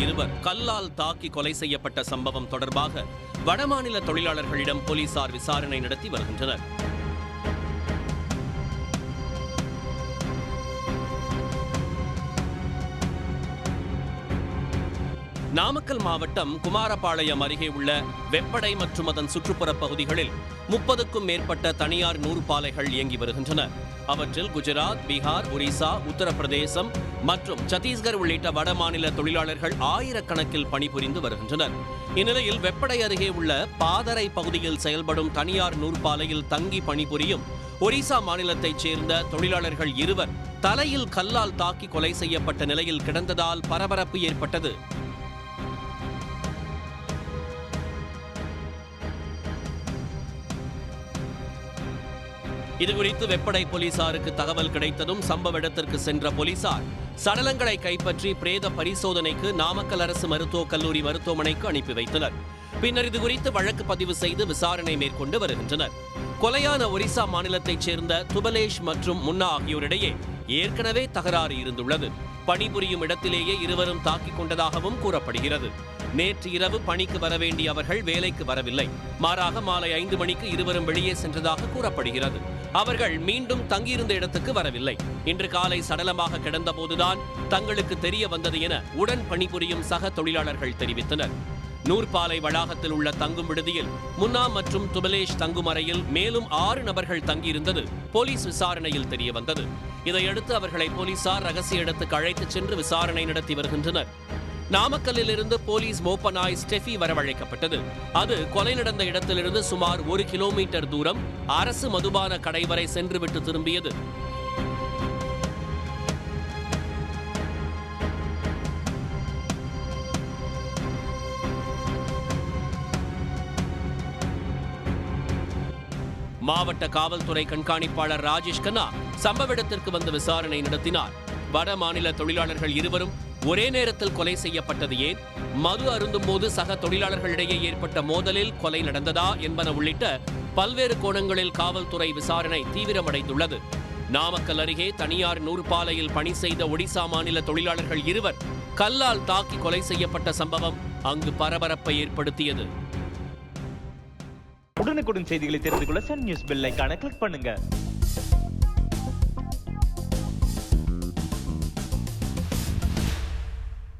இருவர் கல்லால் தாக்கி கொலை செய்யப்பட்ட சம்பவம் தொடர்பாக வடமாநில தொழிலாளர்களிடம் போலீசார் விசாரணை நடத்தி வருகின்றனர். நாமக்கல் மாவட்டம் குமாரபாளையம் அருகே உள்ள வெப்படை மற்றும் அதன் சுற்றுப்புற பகுதிகளில் 30க்கும் மேற்பட்ட தனியார் நூற்பாலைகள் இயங்கி வருகின்றன. அவற்றில் குஜராத், பீகார், ஒரிசா, உத்தரப்பிரதேசம் மற்றும் சத்தீஸ்கர் உள்ளிட்ட வடமாநில தொழிலாளர்கள் ஆயிரக்கணக்கில் பணிபுரிந்து வருகின்றனர். இந்நிலையில் வெப்படை அருகே உள்ள பாதரை பகுதியில் செயல்படும் தனியார் நூற்பாலையில் தங்கி பணிபுரியும் ஒரிசா மாநிலத்தைச் சேர்ந்த தொழிலாளர்கள் இருவர் தலையில் கல்லால் தாக்கி கொலை செய்யப்பட்ட நிலையில் கிடந்ததால் பரபரப்பு ஏற்பட்டது. இதுகுறித்து வெப்படை போலீசாருக்கு தகவல் கிடைத்ததும் சம்பவ இடத்திற்கு சென்ற போலீசார் சடலங்களை கைப்பற்றி பிரேத பரிசோதனைக்கு நாமக்கல் அரசு மருத்துவக் கல்லூரி மருத்துவமனைக்கு அனுப்பி வைத்தனர். பின்னர் இதுகுறித்து வழக்கு பதிவு செய்து விசாரணை மேற்கொண்டு வருகின்றனர். கொலையான ஒரிசா மாநிலத்தைச் சேர்ந்த துபலேஷ் மற்றும் முன்னா ஆகியோரிடையே ஏற்கனவே தகராறு இருந்துள்ளது. பணிபுரியும் இடத்திலேயே இருவரும் தாக்கிக் கொண்டதாகவும் கூறப்படுகிறது. நேற்று இரவு பணிக்கு வரவேண்டிய அவர்கள் வேலைக்கு வரவில்லை. மாறாக மாலை 5 மணிக்கு இருவரும் வெளியே சென்றதாக கூறப்படுகிறது. அவர்கள் மீண்டும் தங்கியிருந்த இடத்துக்கு வரவில்லை. இன்று காலை சடலமாக கிடந்தபோதுதான் தங்களுக்கு தெரிய வந்தது என உடன் பணிபுரியும் சக தொழிலாளர்கள் தெரிவித்தனர். நூற்பாலை வளாகத்தில் உள்ள தங்கும் விடுதியில் முன்னா மற்றும் துபலேஷ் தங்கும் அறையில் மேலும் 6 நபர்கள் தங்கியிருந்தது போலீஸ் விசாரணையில் தெரிய வந்தது. இதையடுத்து அவர்களை போலீசார் ரகசிய இடத்துக்கு அழைத்துச் சென்று விசாரணை நடத்தி வருகின்றனர். நாமக்கல்லில் இருந்து போலீஸ் மோப்ப நாய் ஸ்டெஃபி வரவழைக்கப்பட்டது. அது கொலை நடந்த இடத்திலிருந்து சுமார் 1 கிலோமீட்டர் தூரம் அரசு மதுபான கடை வரை சென்றுவிட்டு திரும்பியது. மாவட்ட காவல்துறை கண்காணிப்பாளர் ராஜேஷ் கண்ணா சம்பவ இடத்திற்கு வந்து விசாரணை நடத்தினார். வட மாநில தொழிலாளர்கள் இருவரும் ஒரே நேரத்தில் கொலை செய்யப்பட்டது ஏன், மது அருந்தும் போது சக தொழிலாளர்களிடையே ஏற்பட்ட மோதலில் கொலை நடந்ததா என்பன உள்ளிட்ட பல்வேறு கோணங்களில் காவல்துறை விசாரணை தீவிரமடைந்துள்ளது. நாமக்கல் அருகே தனியார் நூற்பாலையில் பணி செய்த ஒடிசா மாநில தொழிலாளர்கள் இருவர் கல்லால் தாக்கி கொலை செய்யப்பட்ட சம்பவம் அங்கு பரபரப்பை ஏற்படுத்தியது. உடனுக்குடன் செய்திகளை தெரிந்து கொள்ள சன் நியூஸ் பெல் ஐகானை கிளிக் பண்ணுங்க.